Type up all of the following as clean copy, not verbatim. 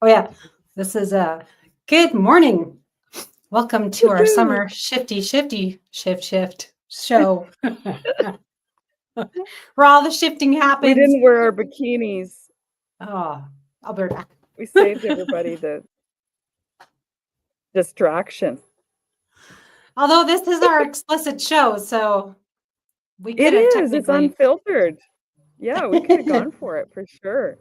Oh yeah, this is a good morning. Welcome to our Woohoo! summer shift show, where all the shifting We happens. didn't wear our bikinis. Oh, Alberta. We saved everybody the distraction. Although this is our explicit show, so we It could have is. It's technically unfiltered. Yeah, we could have gone for it for sure.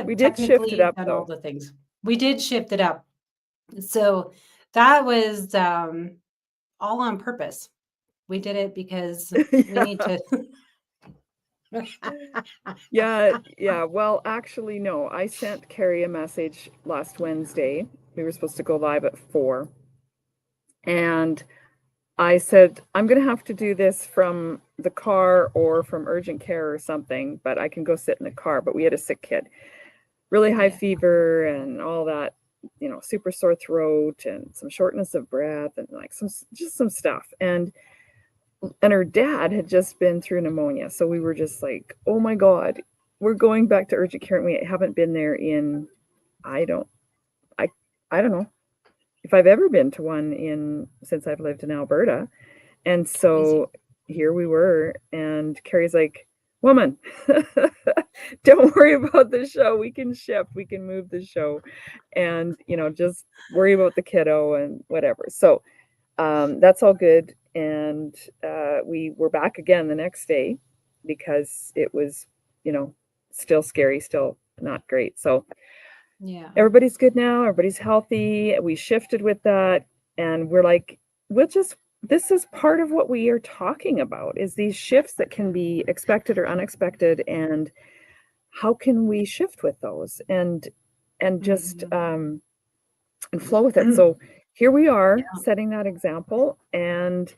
We did shift it up done all though. the things. We did shift it up, so that was all on purpose. We did it because we need Yeah. to. Yeah. Well, actually, no. I sent Carrie a message last Wednesday. We were supposed to go live at 4. And I said, I'm going to have to do this from the car or from urgent care or something, but I can go sit in the car. But we had a sick kid, really high Yeah. fever and all that, super sore throat and some shortness of breath and like some stuff. And her dad had just been through pneumonia. So we were just like, oh my God, we're going back to urgent care. And we haven't been there in, I don't, I, I don't know if I've ever been to one since I've lived in Alberta. And Crazy. so here we were, and Carrie's like, woman, don't worry about the show. We can shift, we can move the show, and, just worry about the kiddo and whatever. So that's all good. And we were back again the next day because it was, still scary, still not great. So Yeah. everybody's good now. Everybody's healthy. We shifted with that. And we're like, this is part of what we are talking about is these shifts that can be expected or unexpected. And how can we shift with those and just, Mhm. and flow with it. So here we are Yeah. setting that example. And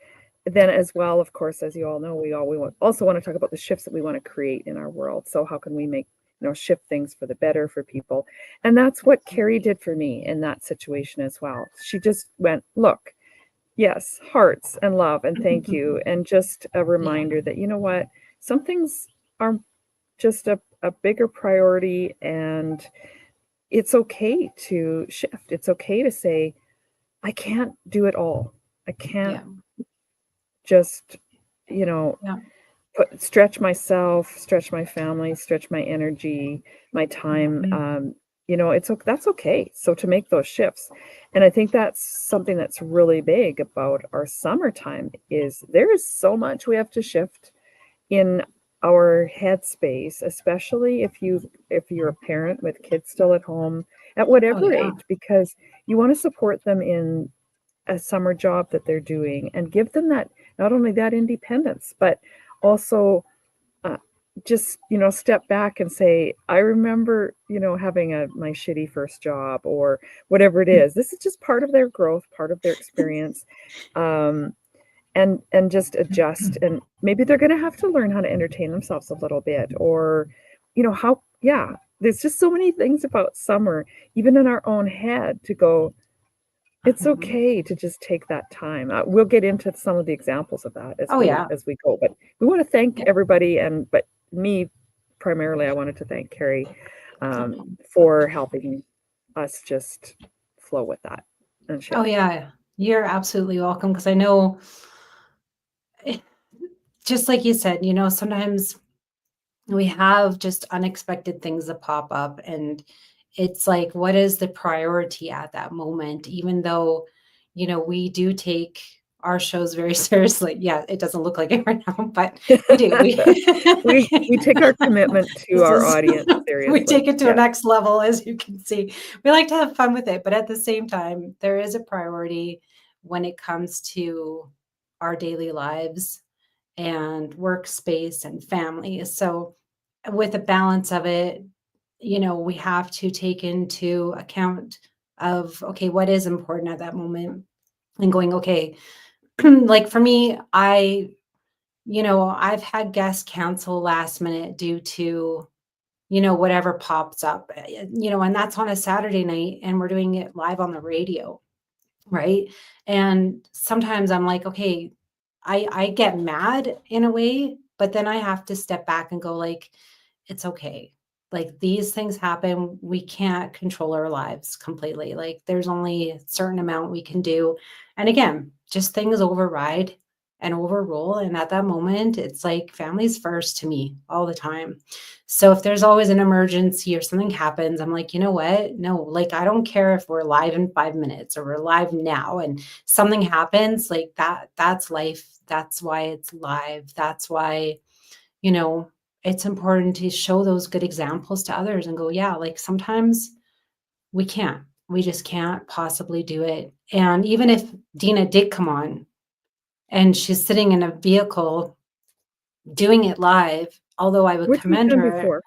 then as well, of course, as you all know, also want to talk about the shifts that we want to create in our world. So how can we make, shift things for the better for people? And that's what Carrie Absolutely. did for me in that situation as well. She just went, look, yes, hearts and love and thank you. And just a Yeah. reminder that, you know what, some things are just a bigger priority, and it's okay to shift. It's okay to say, I can't do it all. I can't Yeah. just, you know, Yeah. stretch myself, stretch my family, stretch my energy, my time. Mhm. That's okay. So to make those shifts, and I think that's something that's really big about our summertime is there is so much we have to shift in our headspace, especially if you're a parent with kids still at home at Oh, whatever yeah. age, because you want to support them in a summer job that they're doing and give them that, not only that independence, but also uh, just step back and say, I remember having my shitty first job or whatever it is. This is just part of their growth, part of their experience. um, and just adjust, and maybe they're going to have to learn how to entertain themselves a little bit, or how, yeah, there's just so many things about summer, even in our own head, to go, it's Mhm. okay to just take that time. We'll get into some of the examples of that as Oh, we yeah. as we go, but we want to thank Yeah. everybody, but me primarily, I wanted to thank Carrie Okay. for helping us just flow with that and Oh, shift. yeah. You're absolutely welcome because I know, eh, just like you said, sometimes we have just unexpected things that pop up, and it's like, what is the priority at that moment? Even though, we do take our shows very seriously. Yeah, it doesn't look like it right now, but we do. We We take our commitment to this our is audience we seriously. take it to a Yes. next level, as you can see. We like to have fun with it, but at the same time, there is a priority when it comes to our daily lives and workspace and family. So, with a balance of it, we have to take into account of, okay, what is important at that moment, and going, okay, like for me, I've had guests cancel last minute due to, whatever pops up, and that's on a Saturday night and we're doing it live on the radio, right? And sometimes I'm like, okay, I get mad in a way, but then I have to step back and go like, it's okay. Like, these things happen. We can't control our lives completely. Like, there's only a certain amount we can do. And again, just things override and overrule. And at that moment, it's like family's first to me all the time. So if there's always an emergency or something happens, I'm like, you know what? No, like, I don't care if we're live in 5 minutes or we're live now and something happens like that. That's life. That's why it's live. That's why, you know, it's important to show those good examples to others and go, yeah, like sometimes we just can't possibly do it. And even if Deena did come on and she's sitting in a vehicle doing it live, although I would Which we've commend done her, before.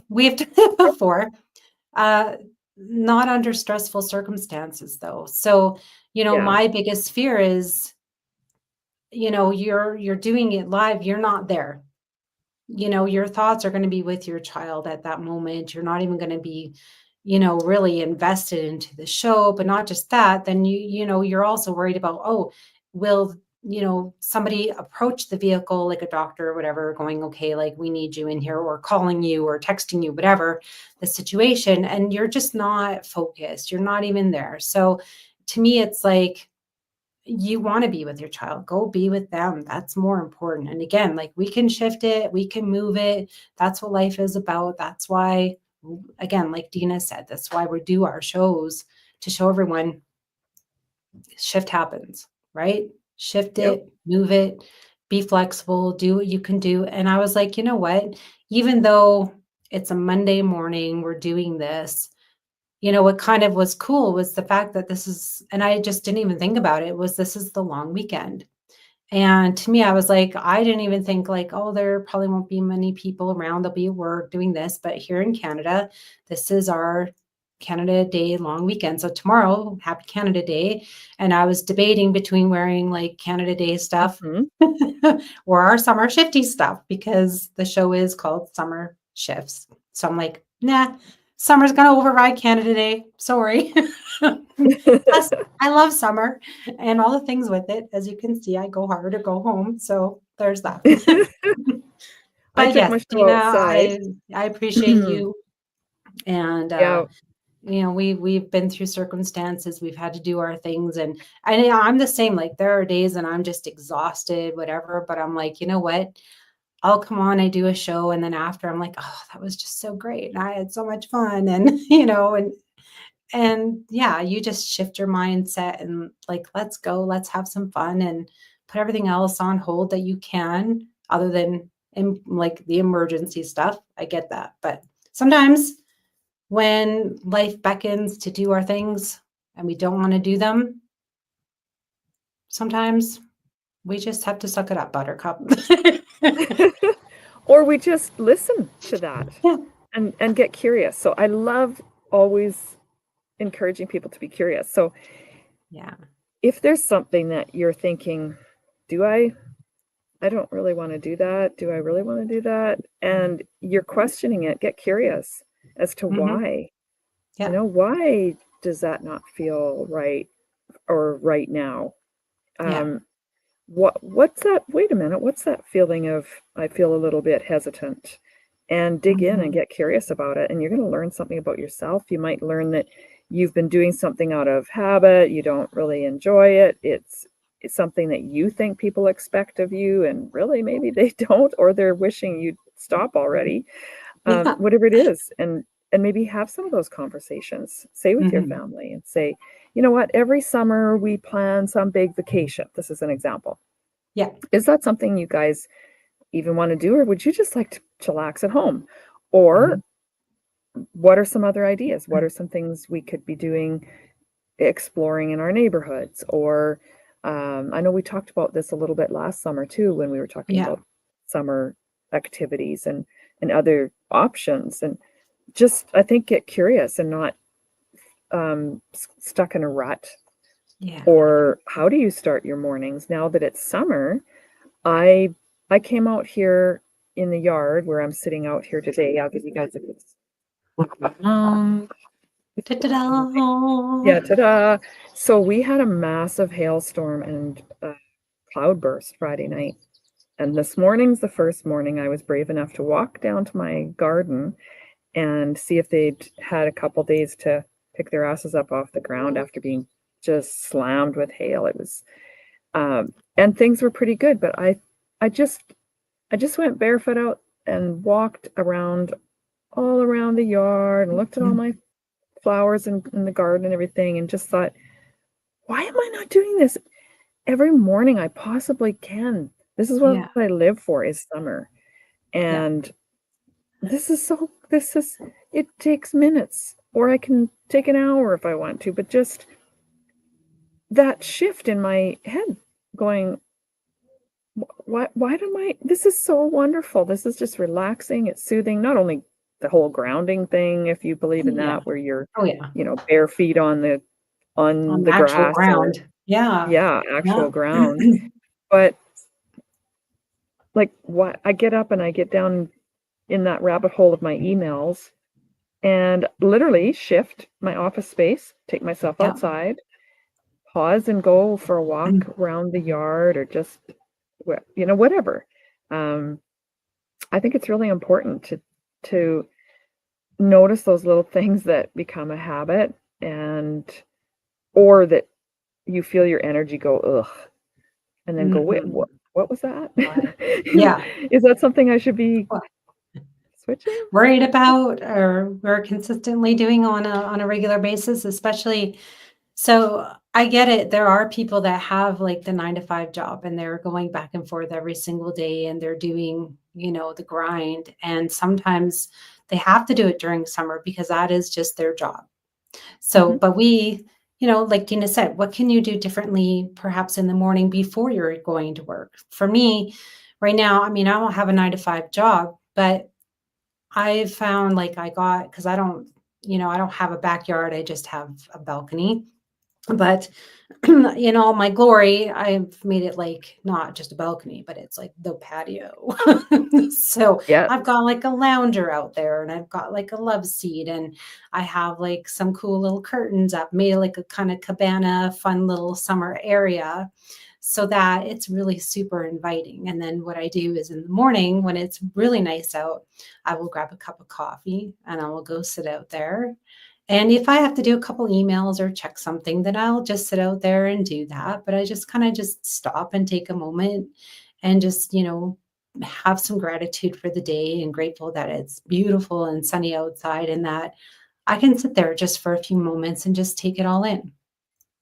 we've done it before, uh, not under stressful circumstances though. So, Yeah. my biggest fear is, you're doing it live, you're not there. Your thoughts are going to be with your child at that moment. You're not even going to be, really invested into the show. But not just that, then you're also worried about, oh, will, somebody approach the vehicle like a doctor or whatever, going, okay, like we need you in here, or calling you or texting you, whatever the situation. And you're just not focused. You're not even there. So to me, it's like, you want to be with your child, go be with them. That's more important. And again, like we can shift it, we can move it. That's what life is about. That's why, again, like Deena said, that's why we do our shows, to show everyone shift happens, right? Shift Yep. it, move it, be flexible, do what you can do. And I was like, you know what? Even though it's a Monday morning, we're doing this, what kind of was cool was the fact that this is, and I just didn't even think about it, was this is the long weekend. And to me, I was like, I didn't even think like, oh, there probably won't be many people around. They'll be at work doing this. But here in Canada, this is our Canada Day long weekend. So tomorrow, happy Canada Day. And I was debating between wearing like Canada Day stuff Mhm. or our summer shifty stuff, because the show is called Summer Shifts. So I'm like, nah, summer's going to override Canada Day. Sorry. Plus, I love summer and all the things with it. As you can see, I go hard or go home. So there's that. I But took yes, my show Deena, outside. I appreciate you. And Yeah. we've been through circumstances. We've had to do our things, and yeah, I'm the same. Like there are days and I'm just exhausted, whatever. But I'm like, you know what? I'll come on, I do a show, and then after I'm like, oh, that was just so great. And I had so much fun. And and yeah, you just shift your mindset and like, let's go, let's have some fun and put everything else on hold that you can, other than like the emergency stuff. I get that. But sometimes when life beckons to do our things and we don't want to do them, sometimes we just have to suck it up, buttercup. Or we just listen to that Yeah. and get curious. So I love always encouraging people to be curious. So Yeah. if there's something that you're thinking, do I don't really want to do that. Do I really want to do that? And you're questioning it, get curious as to Mm-hmm. why. Yeah. Why does that not feel right or right now? Yeah. What's that? Wait a minute, what's that feeling of I feel a little bit hesitant? And dig in and Mm-hmm. get curious about it. And you're going to learn something about yourself. You might learn that you've been doing something out of habit, you don't really enjoy it. It's something that you think people expect of you, and really maybe they don't, or they're wishing you'd stop already. Yeah. Whatever it is, and maybe have some of those conversations. Say with your Mm-hmm. family and say, you know what, every summer we plan some big vacation. This is an example. Yeah. Is that something you guys even want to do, or would you just like to chillax at home? Or what are some other ideas? What are some things we could be doing, exploring in our neighborhoods? Or I know we talked about this a little bit last summer too, when we were talking Yeah. about summer activities and other options. And just, I think, get curious and not stuck in a rut. Yeah. Or how do you start your mornings now that it's summer? I I came out here in the yard where I'm sitting out here today. I'll give you guys a good Ta-da. yeah, ta-da. So we had a massive hailstorm and cloudburst Friday night. And this morning's the first morning I was brave enough to walk down to my garden and see if they'd had a couple days to pick their asses up off the ground after being just slammed with hail. It was, and things were pretty good, but I just went barefoot out and walked around all around the yard and looked at all my flowers in the garden and everything, and just thought, why am I not doing this every morning I possibly can? This is what Yeah. I live for, is summer. Yeah. And it takes minutes, or I can take an hour if I want to, but just that shift in my head going, why do I, this is so wonderful. This is just relaxing. It's soothing. Not only the whole grounding thing, if you believe in Yeah. that, where you're, Oh, yeah. bare feet on On the the actual grass, or ground. Yeah. yeah, Yeah. actual ground. But like, what, I get up and I get down in that rabbit hole of my emails and literally shift my office space, take myself Yeah. outside, pause and go for a walk around the yard, or just, whatever. I think it's really important to notice those little things that become a habit, or that you feel your energy go, ugh, and then go, wait, Mhm. what was that? Right. Yeah. Is that something I should be switching? Worried about or we're consistently doing on a regular basis, especially so I get it. There are people that have like the 9 to 5 job and they're going back and forth every single day and they're doing, the grind. And sometimes they have to do it during summer because that is just their job. So, Mhm. but we, like Dina said, what can you do differently perhaps in the morning before you're going to work? For me, right now, I mean, I don't have a 9 to 5 job, but I found like because I don't, I don't have a backyard. I just have a balcony. But in all my glory, I've made it like not just a balcony, but it's like the patio. So Yeah. I've got like a lounger out there and I've got like a love seat and I have like some cool little curtains up, made like a kind of cabana, fun little summer area so that it's really super inviting. And then what I do is in the morning when it's really nice out, I will grab a cup of coffee and I will go sit out there and if I have to do a couple emails or check something, then I'll just sit out there and do that. But I just kind of just stop and take a moment and just, have some gratitude for the day and grateful that it's beautiful and sunny outside and that I can sit there just for a few moments and just take it all in.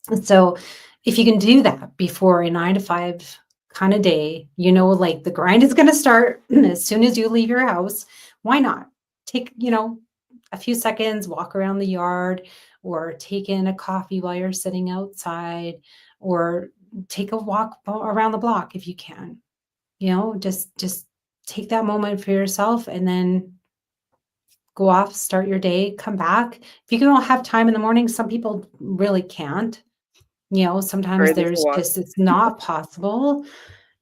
And so if you can do that before a 9 to 5 kind of day, like the grind is going to start as soon as you leave your house. Why not take, a few seconds, walk around the yard or take in a coffee while you're sitting outside or take a walk around the block if you can. Just take that moment for yourself and then go off, start your day, come back. If you don't have time in the morning, some people really can't. Sometimes Sorry, there's a there's walk. just it's not possible.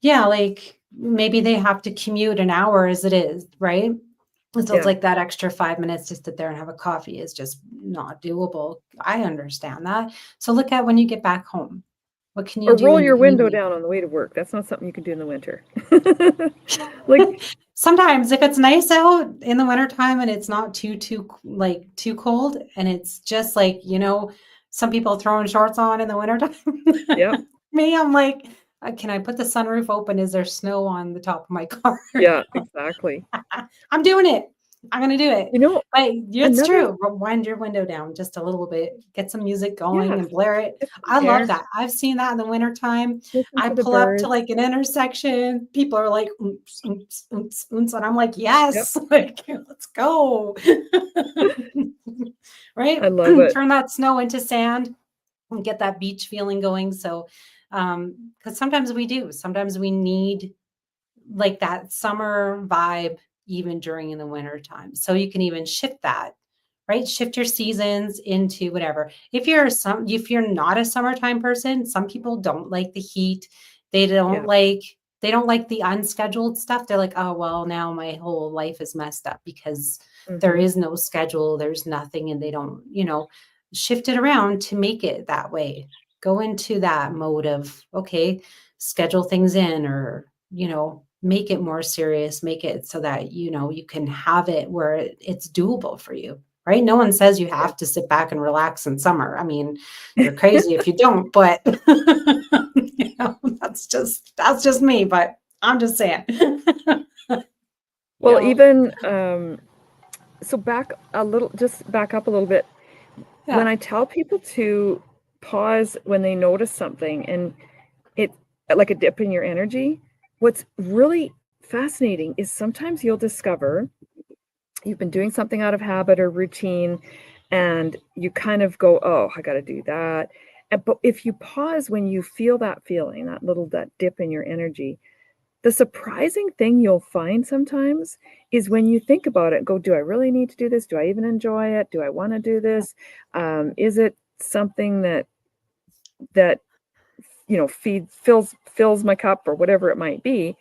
Yeah, like maybe they have to commute an hour as it is, right? And so it's Yeah. like that extra 5 minutes to sit there and have a coffee is just not doable. I understand that. So look at when you get back home. What can you Or do roll in the your window evening? down on the way to work. That's not something you can do in the winter. Like, Sometimes if it's nice out in the wintertime and it's not like too cold and it's just like, some people throwing shorts on in the wintertime. yeah, Me, I'm like, can I put the sunroof open? Is there snow on the top of my car? yeah, exactly. I'm doing it. I'm gonna do it. You know, But it's another, true. Wind your window down just a little bit. Get some music going yeah, and blare it. get some I love air, that. I've seen that in the wintertime. listen I to the pull up to birds. like an intersection. People are like, oops, oops, oops, oops. And I'm like, Yep, yes, like, let's go. Right? I love it. Turn that snow into sand and get that beach feeling going. So, because sometimes we do. Sometimes we need like that summer vibe even during in the winter time. So you can even shift that, right? Shift your seasons into whatever. If you're not a summertime person, some people don't like the heat. They don't Yeah. like they don't like the unscheduled stuff. They're like, "Oh, well, now my whole life is messed up because there Mhm. is no schedule, there's nothing and they don't, shift it around to make it that way. Go into that mode of, okay, schedule things in or make it more serious, make it so that, you can have it where it's doable for you, right? No one says you Yeah. have to sit back and relax in summer. I mean, you're crazy if you don't, but that's just me, but I'm just saying. Well, Yeah. even so just back up a little bit. When Yeah. I tell people to pause when they notice something and it like a dip in your energy, what's really fascinating is sometimes you'll discover you've been doing something out of habit or routine and you kind of go, oh, I got to do that. But if you pause when you feel that feeling, that dip in your energy, the surprising thing you'll find sometimes is when you think about it, go, do I really need to do this? Do I even enjoy it? Do I want to do this? Is it something that fills my cup or whatever it might be?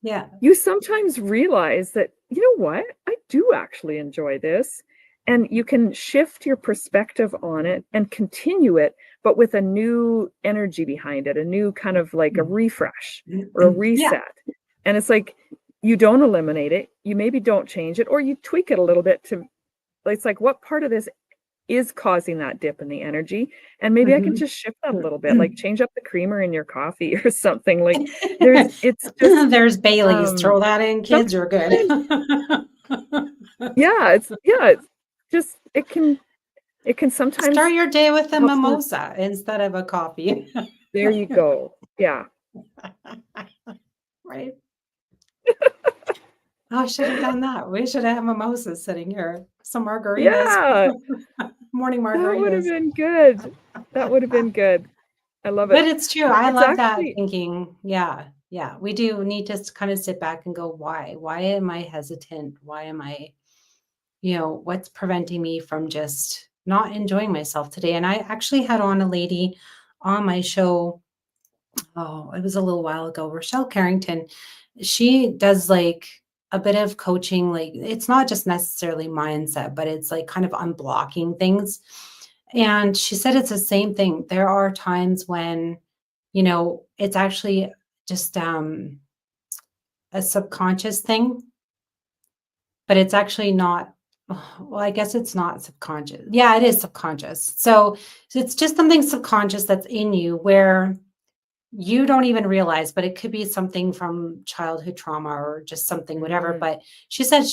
Yeah. You sometimes realize that, you know what, I do actually enjoy this. And you can shift your perspective on it and continue it, but with a new energy behind it, a new kind of like a refresh or a Yeah. reset. And it's like, you don't eliminate it. You maybe don't change it, or you tweak it a little bit it's like, what part of this is causing that dip in the energy? And maybe I can just shift that a little bit, like change up the creamer in your coffee or something. Like it's just, There's Bailey's. um, Throw that in, kids. You're good. sometimes it's just it can Start sometimes your day with a help you. mimosa instead of a coffee. There you go. Yeah. Right? Oh, I should have done that. We should have mimosas sitting here. Some margaritas. Yeah, Morning that would have margaritas. been good. That would have been good. I love But it. it's true. I It's love that actually thinking. Yeah. Yeah. We do need to kind of sit back and go, why? Why am I hesitant? Why am I, what's preventing me from just not enjoying myself today? And I actually had on a lady on my show. Oh, it was a little while ago. Rochelle Carrington, she does like a bit of coaching. Like it's not just necessarily mindset, but it's like kind of unblocking things. And she said it's the same thing. There are times when, it's actually just a subconscious thing, but it's actually not. Well, I guess it's not subconscious. Yeah, it is subconscious. So it's just something subconscious that's in you where you don't even realize, but it could be something from childhood trauma or just something, whatever. mm, But she said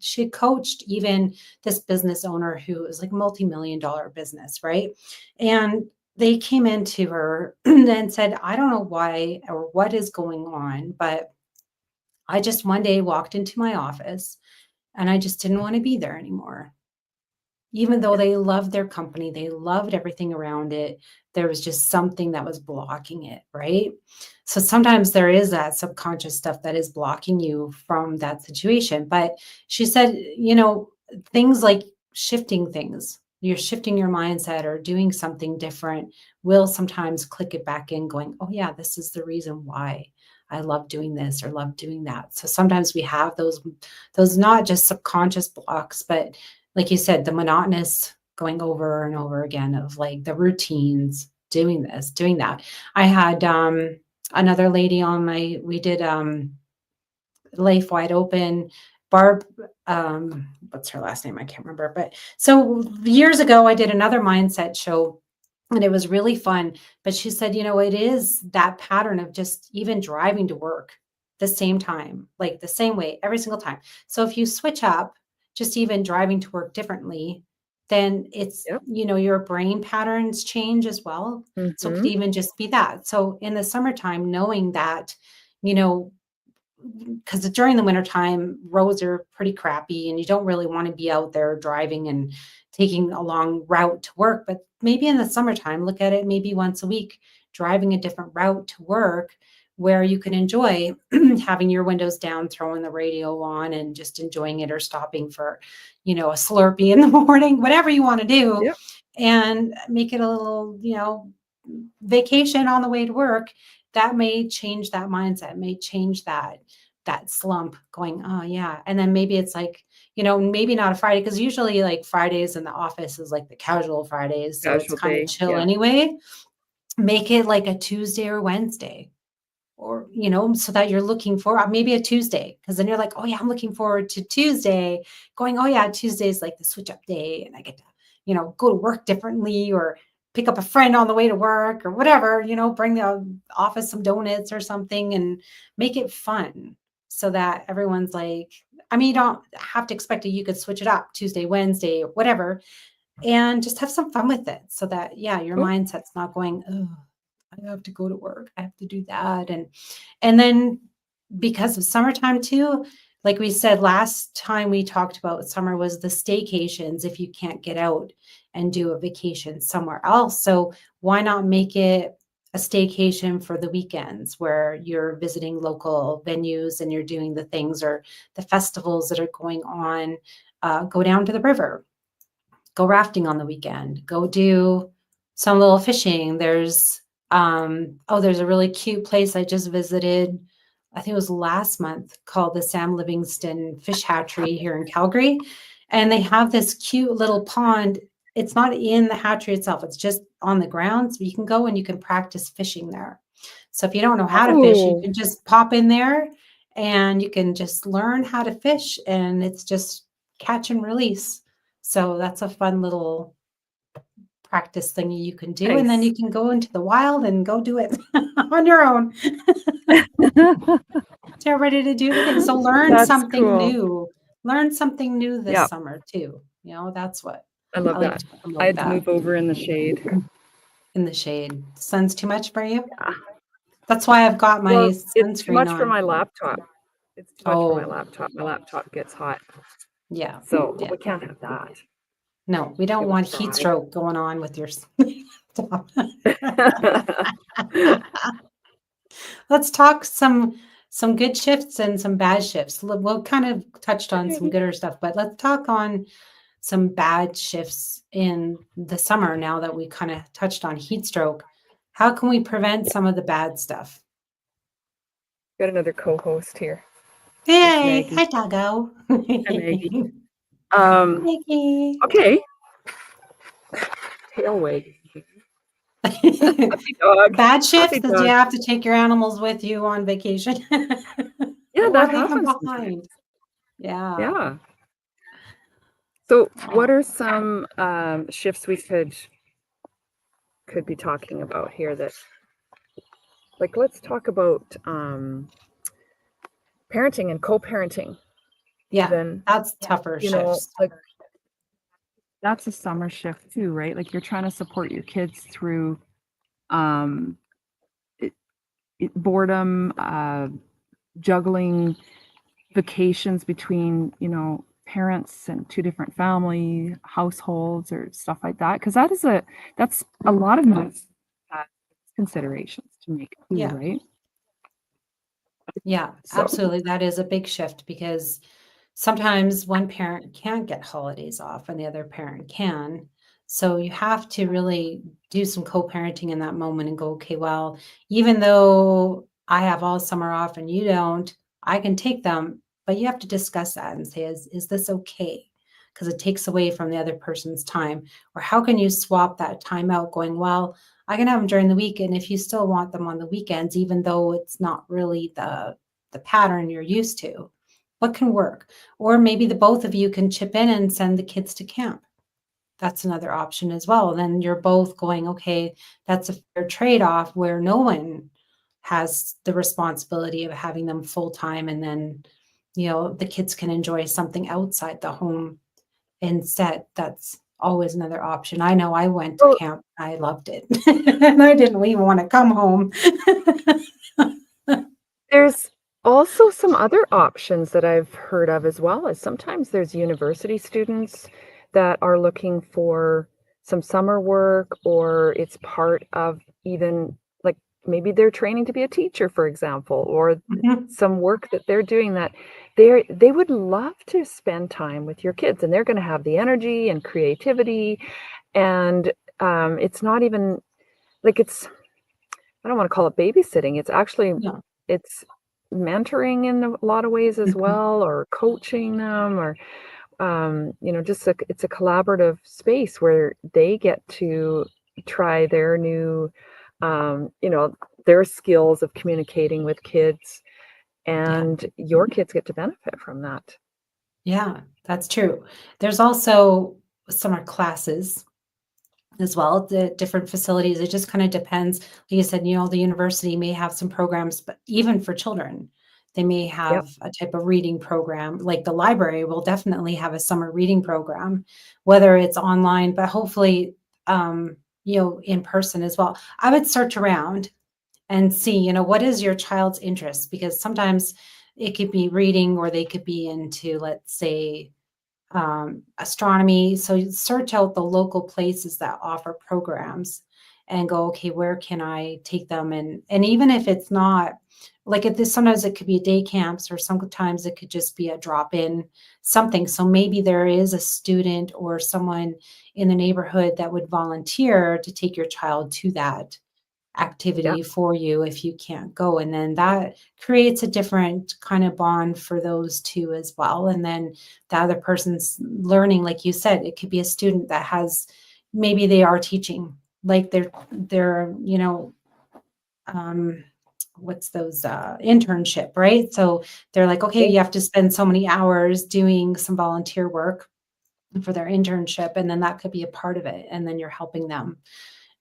she coached even this business owner who is like multi-million dollar business, right? And they came into her and said, I don't know why or what is going on, but I just one day walked into my office and I just didn't want to be there anymore. Even though yeah, they loved their company, they loved everything around it, there was just something that was blocking it, right? So sometimes there is that subconscious stuff that is blocking you from that situation. But she said, things like shifting things, you're shifting your mindset or doing something different will sometimes click it back in, going, oh, yeah, this is the reason why I love doing this or love doing that. So sometimes we have those not just subconscious blocks, but like you said, the monotonous going over and over again of like the routines, doing this, doing that. I had another lady on we did Life Wide Open. Barb, what's her last name? I can't remember. But so years ago, I did another mindset show and it was really fun. But she said, it is that pattern of just even driving to work the same time, like the same way every single time. So if you switch up, just even driving to work differently, then it's, yep. your brain patterns change as well. So it could Mm-hmm. even just be that. So in the summertime, knowing that, you know, because during the wintertime, roads are pretty crappy and you don't really want to be out there driving and taking a long route to work. But maybe in the summertime, look at it maybe once a week, driving a different route to work where you can enjoy having your windows down, throwing the radio on and just enjoying it or stopping for, a Slurpee in the morning, whatever you want to do, Yep. and make it a little, vacation on the way to work. That may change that mindset, may change that slump going, oh yeah. And then maybe it's like, maybe not a Friday, because usually like Fridays in the office is like the casual Fridays. So it's Casual kind of day. chill Yeah. anyway. Make it like a Tuesday or Wednesday. or, so that you're looking for maybe a Tuesday, because then you're like, oh yeah, I'm looking forward to Tuesday, going, oh yeah, Tuesday's like the switch up day and I get to, go to work differently, or pick up a friend on the way to work or whatever, bring the office some donuts or something and make it fun so that everyone's like, I mean, you don't have to expect it. You could switch it up Tuesday, Wednesday, or whatever, and just have some fun with it so that, yeah, your Oh, mindset's not going, oh, I have to go to work. I have to do that. And then because of summertime too, like we said last time we talked about summer was the staycations if you can't get out and do a vacation somewhere else. So why not make it a staycation for the weekends where you're visiting local venues and you're doing the things or the festivals that are going on. Go down to the river, go rafting on the weekend, go do some little fishing. There's a really cute place I just visited. I think it was last month, called the Sam Livingston Fish Hatchery here in Calgary. And they have this cute little pond. It's not in the hatchery itself, it's just on the grounds. You can go and you can practice fishing there. So if you don't know how to fish, you oh, can just pop in there and you can just learn how to fish, and it's just catch and release. So that's a fun little practice thing you can do, and then nice. you can go into the wild and go do it on your own. So you're ready to do the thing. So learn That's something cool. new. Learn something new this Yeah, summer too. That's what I I love like that. to promote, I'd that move over in the shade. in the shade. Sun's too much for you? Yeah. That's why I've got my Well, it's too sunscreen much for on. my laptop. It's too much for my Oh, laptop. My laptop gets hot. yeah. So Yeah. we can't have that. No, we It don't will want heat fry. stroke going on with your Let's talk some good shifts and some bad shifts. We'll kind of touched on some Okay. gooder stuff, but let's talk on some bad shifts in the summer now that we kind of touched on heat stroke. How can we prevent some of the bad stuff? Got another co-host here. It's Hey, Maggie. hi Doggo. Hi, Maggie. Um, Maggie. okay. Tail wag. Puppy dog. Bad Puppy shifts is you dog. have to take your animals with you on vacation Yeah, or that they come happens sometimes. behind. Yeah. Yeah. So what are some shifts we could be talking about here that, like, let's talk about parenting and co-parenting Yeah, even, that's tougher shifts. like that's a summer shift too, right? Like you're trying to support your kids through um boredom, juggling vacations between, parents and two different family households or stuff like that. Because that's a lot of considerations to make too, Yeah. right? Yeah, So absolutely. That is a big shift because sometimes one parent can't get holidays off and the other parent can. So you have to really do some co-parenting in that moment and go, okay, well, even though I have all summer off and you don't, I can take them, but you have to discuss that and say, is this okay? Because it takes away from the other person's time. Or how can you swap that time out going, well, I can have them during the week, and if you still want them on the weekends, even though it's not really the pattern you're used to, what can work? Or maybe the both of you can chip in and send the kids to camp. That's another option as well. And then you're both going, okay, that's a fair trade-off where no one has the responsibility of having them full time, and then the kids can enjoy something outside the home instead. That's always another option. I know I went to well, camp. I loved it. And I didn't even want to come home. there's also some other options that I've heard of as well, as sometimes there's university students that are looking for some summer work, or it's part of even, like, maybe they're training to be a teacher, for example, or Mhm. some work that they're doing that they would love to spend time with your kids, and they're going to have the energy and creativity, and it's not even like it's, I don't want to call it babysitting. It's actually, Yeah. it's mentoring in a lot of ways as Mhm. well, or coaching them, or just it's a collaborative space where they get to try their new, their skills of communicating with kids, Yeah. and your kids get to benefit from that. Yeah, that's true. There's also summer classes as well, the different facilities. It just kind of depends. Like you said, the university may have some programs, but even for children, they may Yep. have a type of reading program. Like the library will definitely have a summer reading program, whether it's online, but hopefully, in person as well. I would search around and see, what is your child's interest? Because sometimes it could be reading or they could be into, let's say, astronomy. So you search out the local places that offer programs and go, okay, where can I take them? And even if it's not like if this, sometimes it could be day camps or sometimes it could just be a drop in something. So maybe there is a student or someone in the neighborhood that would volunteer to take your child to that Yep. activity for you if you can't go. And then that creates a different kind of bond for those two as well. And then the other person's learning, like you said, it could be a student that has maybe they are teaching, like they're um what's those internship, right? So they're like, okay, Okay. you have to spend so many hours doing some volunteer work for their internship, and then that could be a part of it, and then you're helping them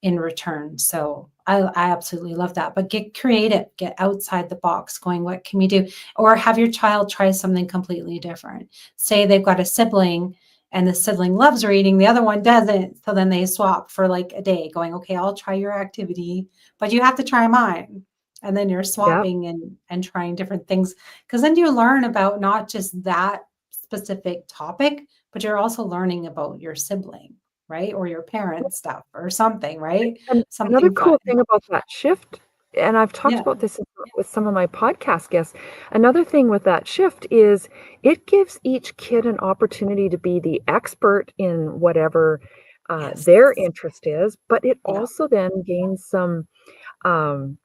in return. So I absolutely love that. But get creative, get outside the box, going, what can we do? Or have your child try something completely different. Say they've got a sibling and the sibling loves reading, the other one doesn't. So then they swap for like a day, going, okay, I'll try your activity, but you have to try mine. And then you're Yep. swapping and trying different things. Because then you learn about not just that specific topic, but you're also learning about your sibling, right? Or your parents' stuff or something, right? And another Something fun. cool thing about that shift, and I've talked Yeah. about this with some of my podcast guests, another thing with that shift is it gives each kid an opportunity to be the expert in whatever Yes. their interest is, but it Yeah. also then gains some, um,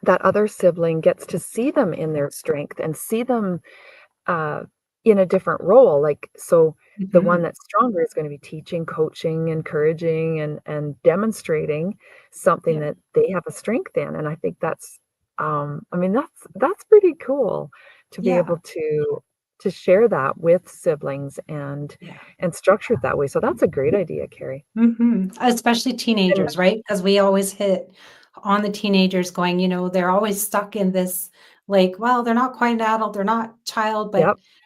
that other sibling gets to see them in their strength and see them uh, in a different role. Like, so the one Mhm. that's stronger is going to be teaching, coaching, encouraging, and demonstrating something Yeah. that they have a strength in. And I think that's, I mean, that's pretty cool to be able Yeah. to share that with siblings Yeah. and structure it that way. So that's a great idea, Carrie. Especially And teenagers, right? Because we always hit on the teenagers going, they're always stuck in this, like, well, they're not quite an adult, they're not child, but,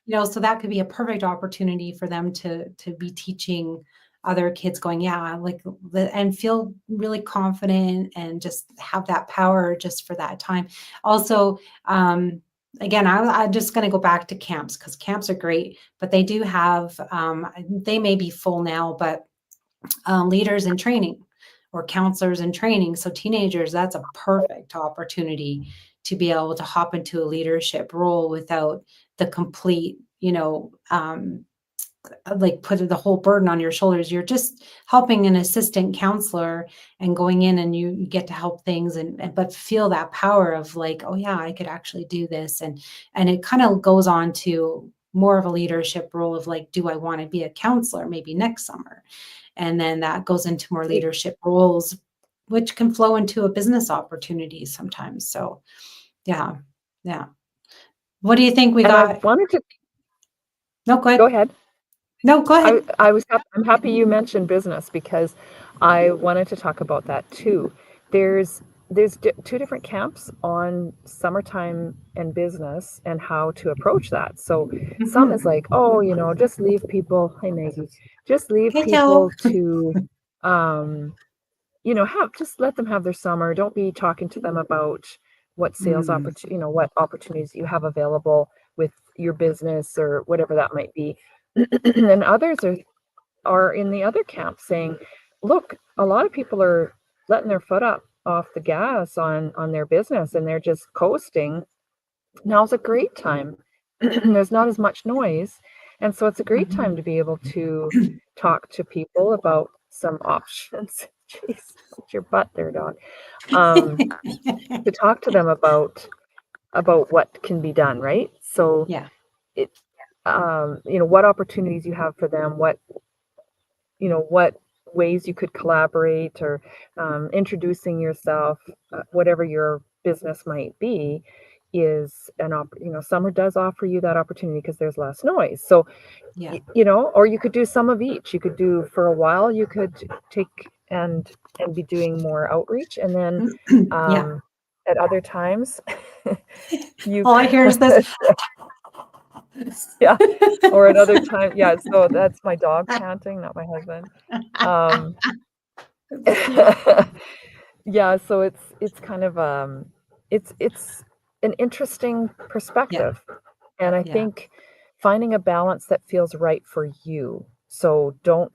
yep, so that could be a perfect opportunity for them to be teaching other kids going, yeah, like, and feel really confident and just have that power just for that time. Also, again, I'm just going to go back to camps because camps are great, but they do have, they may be full now, but leaders in training or counselors in training. So teenagers, that's a perfect opportunity to be able to hop into a leadership role without the complete, like put the whole burden on your shoulders. You're just helping an assistant counselor and going in and you get to help things but feel that power of like, oh yeah, I could actually do this. And it kind of goes on to more of a leadership role of like, do I want to be a counselor maybe next summer? And then that goes into more great. leadership roles, which can flow into a business opportunity sometimes. So yeah. Yeah. What do you think we And I got? wanted to No, go go ahead. ahead. No, go ahead. I'm happy you mentioned business because I wanted to talk about that too. There's two different camps on summertime and business and how to approach that. So some is Mhm. like, oh, just leave people. Hey Maggie, just leave Hey, Joe. people to, um, have just let them have their summer. Don't be talking to them about what sales Mm, opportunity, what opportunities you have available with your business or whatever that might be. And others are in the other camp saying, look, a lot of people are letting their foot up off the gas on their business and they're just coasting. Now's a great time. There's not as much noise. And so it's a great time mhm. to be able to talk to people about some options. Jeez, put your butt there, dog. To talk to them about what can be done, right? So Yeah. it what opportunities you have for them, what ways you could collaborate or introducing yourself, whatever your business might be, is summer does offer you that opportunity because there's less noise. So Yeah. or you could do some of each. You could do, for a while, you could take and be doing more outreach, and then Yeah. at other times you All I hear is this. yeah, or at other time, yeah, so that's my dog panting, not my husband. um It's cute. yeah, so it's kind of it's an interesting Yeah. perspective, and I Yeah. think finding a balance that feels right for you. So don't,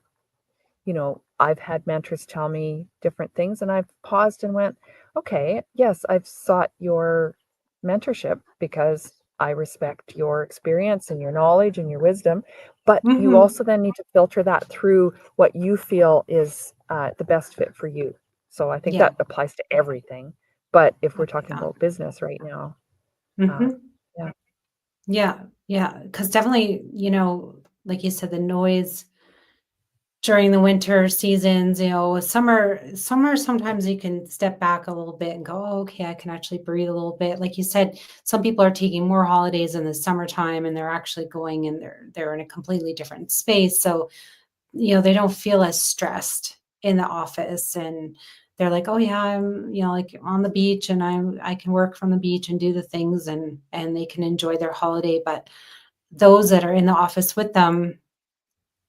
I've had mentors tell me different things, and I've paused and went, okay, yes, I've sought your mentorship because I respect your experience and your knowledge and your wisdom. But you Mhm. also then need to filter that through what you feel is the best fit for you. So I think Yeah. that applies to everything. But if we're talking Yeah. about business right now, uh, Mhm. yeah, Yeah. Yeah. Because definitely, like you said, the noise during the winter seasons, summer, sometimes you can step back a little bit and go, oh, okay, I can actually breathe a little bit. Like you said, some people are taking more holidays in the summertime and they're actually going and they're in a completely different space. So, they don't feel as stressed in the office, and they're like, oh yeah, I'm, like on the beach, and I can work from the beach and do the things, and they can enjoy their holiday. But those that are in the office with them,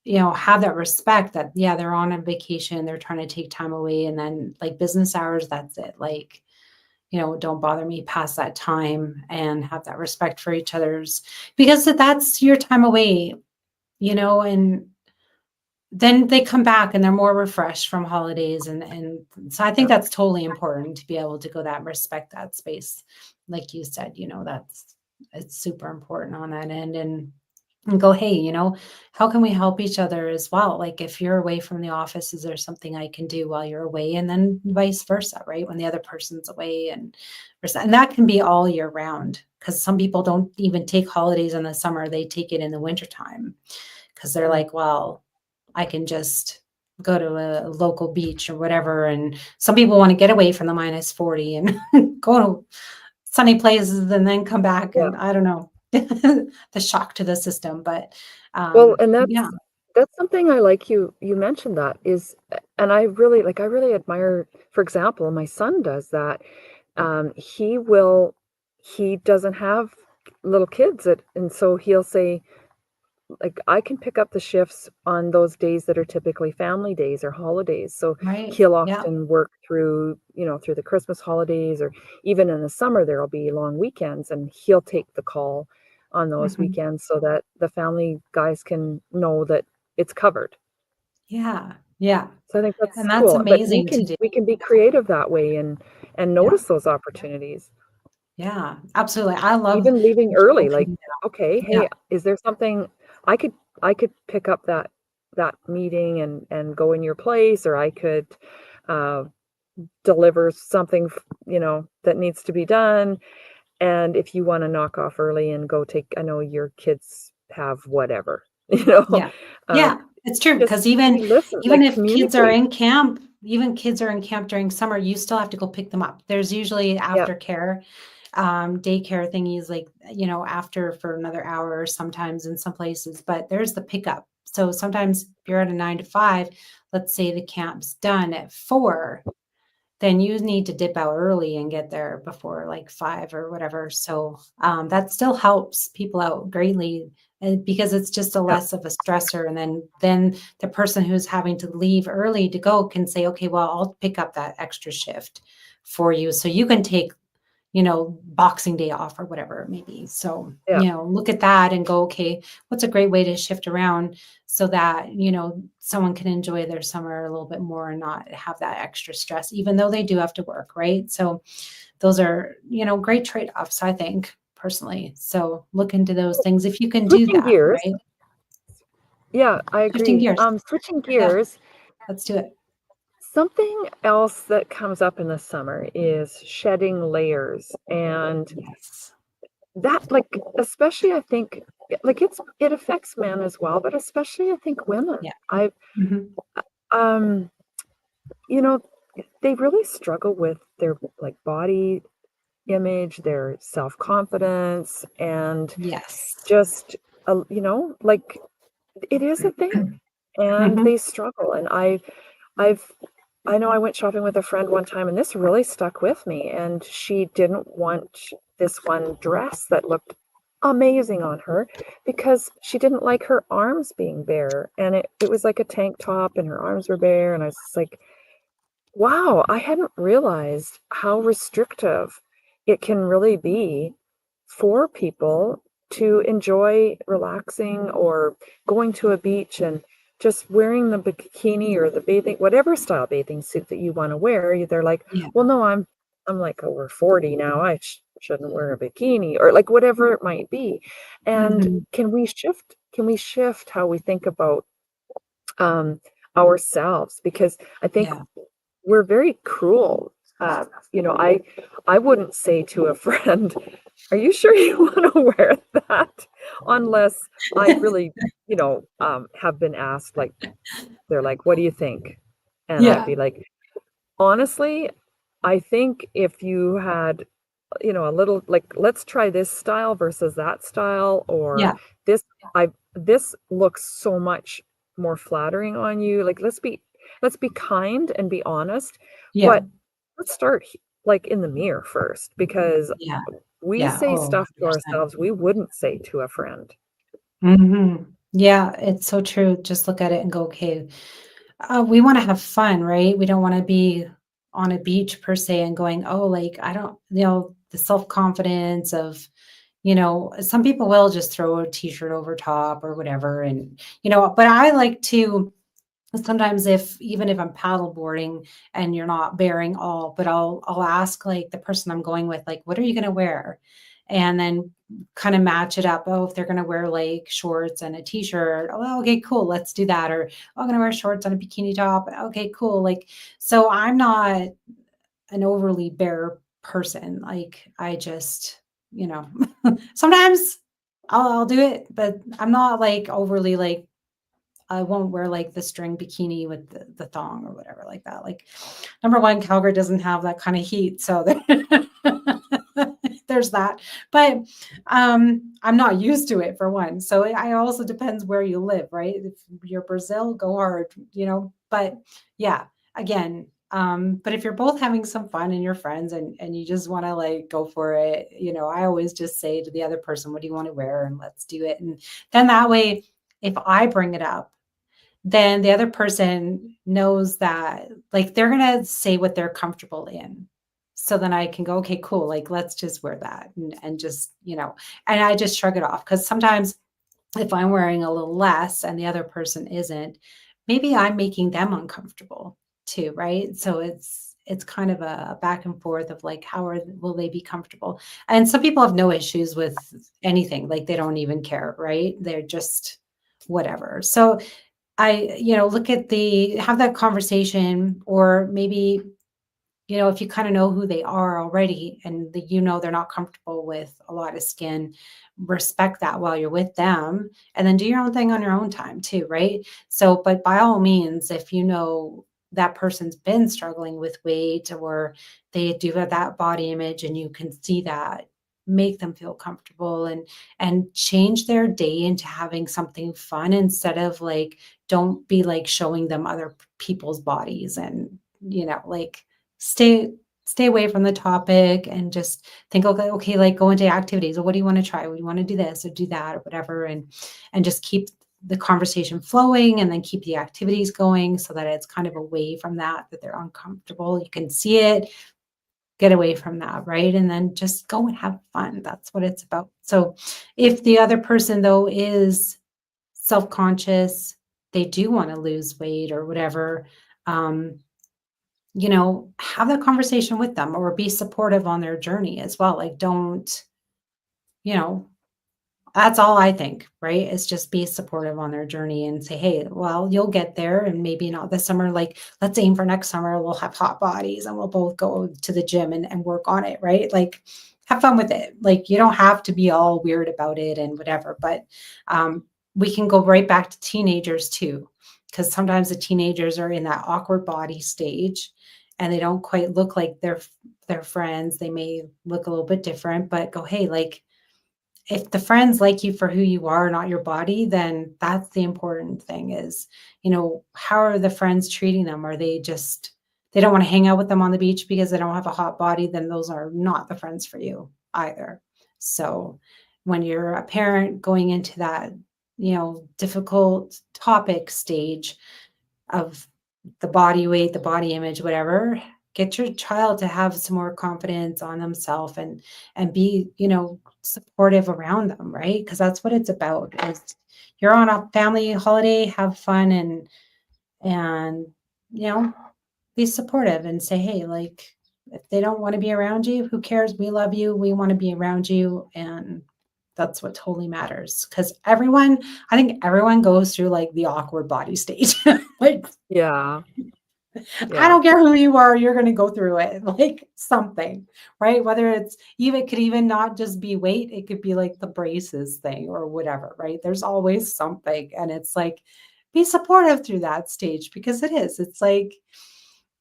have that respect that, yeah, they're on a vacation, they're trying to take time away, and then like business hours, that's it. Like, don't bother me past that time, and have that respect for each other's, because that's your time away, and then they come back and they're more refreshed from holidays, and so I think yeah, that's totally important to be able to go that respect that space. Like you said, it's super important on that end, and go, hey, how can we help each other as well? Like if you're away from the office, is there something I can do while you're away? And then vice versa, right? When the other person's away, and that can be all year round, because some people don't even take holidays in the summer, they take it in the wintertime, because they're mm, like, well, I can just go to a local beach or whatever. And some people want to get away from the -40 and go to sunny places and then come back, yeah. and I don't know, the shock to the system. But Well, and yeah, that's something I like you mentioned that is, and I really admire, for example, my son does that. He doesn't have little kids, and so he'll say, like, I can pick up the shifts on those days that are typically family days or holidays. So right. he'll Yeah. often work through, through the Christmas holidays, or even in the summer, there'll be long weekends, and he'll take the call on those Mhm. weekends so that the family guys can know that it's covered. Yeah. Yeah. So I think that's And that's cool. But we amazing to can do. we can be creative that way and Yeah. notice those opportunities. Yeah. Absolutely. I love Even leaving when people early, can like, do that. okay, Yeah. hey, is there something I could pick up that meeting and go in your place, or I could uh, deliver something, that needs to be done. And if you want to knock off early and go take, I know your kids have whatever, Yeah. uh, Yeah, it's true, just because even listen, even like, if kids are communicate. in camp, even kids are in camp during summer, you still have to go pick them up. There's usually Yeah, aftercare, daycare thingies, like, after for another hour or sometimes in some places, but there's the pickup. So sometimes if you're at a 9 to 5, let's say the camp's done at 4, then you need to dip out early and get there before like 5 or whatever. So that still helps people out greatly, because it's just a yeah, less of a stressor. And then the person who's having to leave early to go can say, okay, well, I'll pick up that extra shift for you, so you can take, Boxing Day off or whatever it may be. So, yeah, look at that and go, okay, what's a great way to shift around so that, someone can enjoy their summer a little bit more and not have that extra stress, even though they do have to work, right? So those are, great trade-offs, I think, personally. So look into those things if you can do switching that, gears. right? Yeah, I Shifting agree. gears. Switching Yeah, gears. let's do it. Something else that comes up in the summer is shedding layers, and Yes. that, like, especially I think, like, it affects men as well, but especially I think women. Yeah. I've Mhm. Um, you know, they really struggle with their like body image, their self-confidence, and Yes. just like it is a thing, and Mhm. they struggle. And I've I know I went shopping with a friend one time, and this really stuck with me. And she didn't want this one dress that looked amazing on her because she didn't like her arms being bare. And it was like a tank top, and her arms were bare. And I was just like, wow, I hadn't realized how restrictive it can really be for people to enjoy relaxing or going to a beach and just wearing the bikini or the bathing, whatever style bathing suit that you want to wear. They're like, Yeah. well, no, I'm like over 40 now. I shouldn't wear a bikini or like whatever it might be. And Mhm. can we shift how we think about um, ourselves? Because I think Yeah. we're very cruel. I wouldn't say to a friend, "Are you sure you want to wear that?" Unless I really, have been asked, like, they're like, "What do you think?" And I'd Yeah. be like, "Honestly, I think if you had, a little like, let's try this style versus that style, or Yeah. this this looks so much more flattering on you. Like, let's be kind and be honest, Yeah. but let's start like in the mirror first because Yeah. we Yeah. say Oh, stuff to 100%. ourselves we wouldn't say to a friend." Mhm. Yeah, it's so true. Just look at it and go, "Okay, we wanna have fun, right? We don't wanna be on a beach per se and going, oh, like, I don't," the self-confidence of, some people will just throw a t-shirt over top or whatever. And, but I like to sometimes, if even if I'm paddle boarding and you're not bearing all, but I'll ask like the person I'm going with, like, what are you gonna wear? And then kind of match it up. Oh, if they're gonna wear like shorts and a t-shirt, oh, okay, cool, let's do that. Or, oh, I'm gonna wear shorts and a bikini top. Okay, cool. Like, so I'm not an overly bare person. Like, I just, you know, sometimes I'll do it, but I'm not like overly like, I won't wear like the string bikini with the thong or whatever like that. Like, number one, Calgary doesn't have that kind of heat. So there's that. But I'm not used to it for one. So I also depends where you live, right? If you're Brazil, go hard, But yeah, again, but if you're both having some fun and you're friends and you just want to like go for it, I always just say to the other person, what do you want to wear? And let's do it. And then that way, if I bring it up, then the other person knows that, like, they're gonna say what they're comfortable in. So then I can go, okay, cool. Like, let's just wear that and just, and I just shrug it off. Cause sometimes if I'm wearing a little less and the other person isn't, maybe I'm making them uncomfortable too, right? So it's kind of a back and forth of like, will they be comfortable? And some people have no issues with anything, like they don't even care, right? They're just whatever. So look at have that conversation, or maybe, if you kind of know who they are already and they're not comfortable with a lot of skin, respect that while you're with them and then do your own thing on your own time too, right? So, but by all means, if that person's been struggling with weight or they do have that body image and you can see that, make them feel comfortable and change their day into having something fun instead of like, don't be like showing them other people's bodies and, like, stay stay away from the topic and just think, okay, like go into activities. Or what do you want to try? What do you want to do this or do that or whatever? And just keep the conversation flowing and then keep the activities going so that it's kind of away from that they're uncomfortable. You can see it, get away from that, right? And then just go and have fun. That's what it's about. So if the other person though is self-conscious, they do want to lose weight or whatever, um, have that conversation with them or be supportive on their journey as well. Like, don't, you know, that's all I think, right? Is just be supportive on their journey and say, hey, well, you'll get there and maybe not this summer. Like, let's aim for next summer. We'll have hot bodies and we'll both go to the gym and work on it, right? Like, have fun with it. Like, you don't have to be all weird about it and whatever, but we can go right back to teenagers too. because sometimes the teenagers are in that awkward body stage and they don't quite look like their friends. They may look a little bit different, but go, hey, like if the friends like you for who you are, not your body, then that's the important thing is, how are the friends treating them? Are they just, they don't want to hang out with them on the beach because they don't have a hot body? Then those are not the friends for you either. So when you're a parent going into that, difficult topic stage of the body weight, the body image, whatever, get your child to have some more confidence on themselves and be, supportive around them, right? Because that's what it's about. Is you're on a family holiday, have fun and you know, be supportive and say, hey, like if they don't want to be around you, who cares? We love you. We want to be around you. And that's what totally matters. Because I think everyone goes through like the awkward body stage. Like Yeah. I Yeah. don't care who you are, you're going to go through it, like something, right? Whether it's even, it could even not just be weight, it could be like the braces thing or whatever, right? There's always something. And it's like, be supportive through that stage because it is. It's like,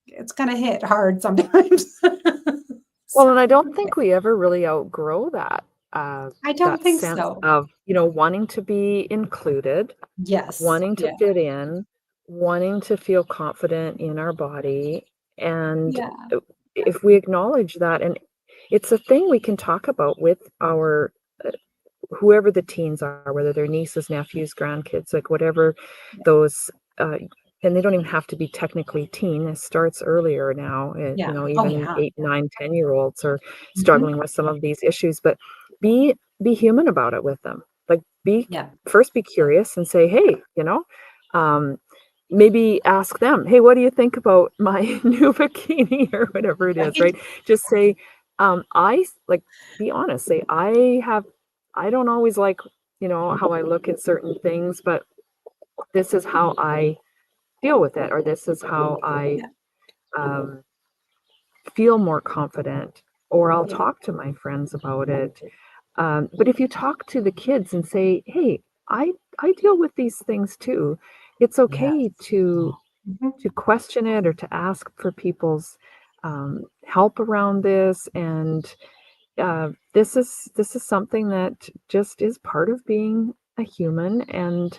it's going to hit hard sometimes. Well, So, and I don't think we ever really outgrow that, I don't that think sense so. of, wanting to be included, Yes. wanting to Yeah. fit in, wanting to feel confident in our body. And Yeah. if we acknowledge that, and it's a thing we can talk about with our whoever the teens are, whether they're nieces, nephews, grandkids, like whatever those, and they don't even have to be technically teen. It starts earlier now. Yeah. Oh, Even yeah. 8, 9, 10 year olds are Mhm. struggling with some of these issues. But be human about it with them. Like Yeah. first be curious and say, hey, um, maybe ask them, hey, what do you think about my new bikini or whatever it is, Right. right? Just say, like, be honest, say, I don't always like, how I look at certain things, but this is how I deal with it, or this is how I Yeah. um, feel more confident, or I'll Yeah. talk to my friends about it. But if you talk to the kids and say, hey, I deal with these things too, it's Yeah. okay to Mhm. question it or to ask for people's help around this. And this is something that just is part of being a human. And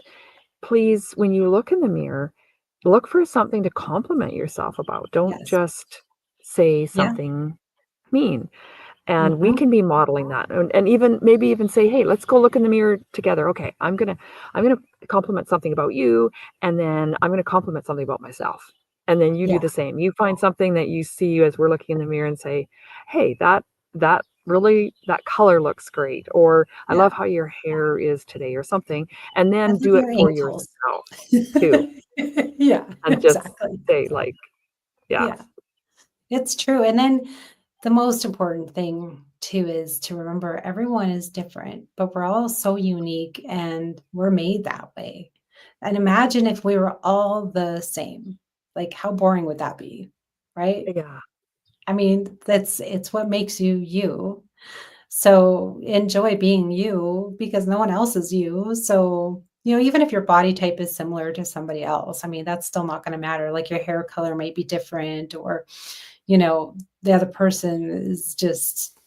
please, when you look in the mirror, look for something to compliment yourself about. Don't Yes. just say Yeah. something mean. And we Mhm. can be modeling that, and even maybe even say, hey, let's go look in the mirror together. Okay, I'm gonna compliment something about you, and then I'm gonna compliment something about myself, and then you do Yeah. the same. You find something that you see as we're looking in the mirror and say, hey, that really, that color looks great, or I Yeah. love how your hair is today, or something, and I then love do it your for ankles. yourself too, Yeah, and just exactly. say, like, yeah. Yeah, it's true. And then the most important thing too is to remember everyone is different, but we're all so unique and we're made that way. And imagine if we were all the same. Like how boring would that be? Right? Yeah. I mean, it's what makes you you. So enjoy being you because no one else is you. So, even if your body type is similar to somebody else, I mean, that's still not going to matter. Like your hair color might be different, or, you know, the other person is just,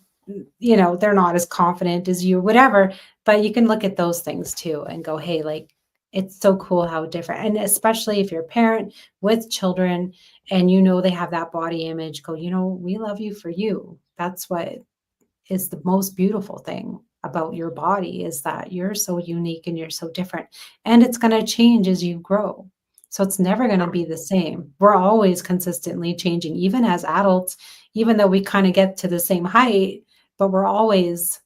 they're not as confident as you, whatever. But you can look at those things too and go, hey, like, it's so cool how different. And especially if you're a parent with children and they have that body image, go, we love you for you. That's what is the most beautiful thing about your body is that you're so unique and you're so different and it's going to change as you grow. So it's never going to be the same. We're always consistently changing even as adults, even though we kind of get to the same height, but we're always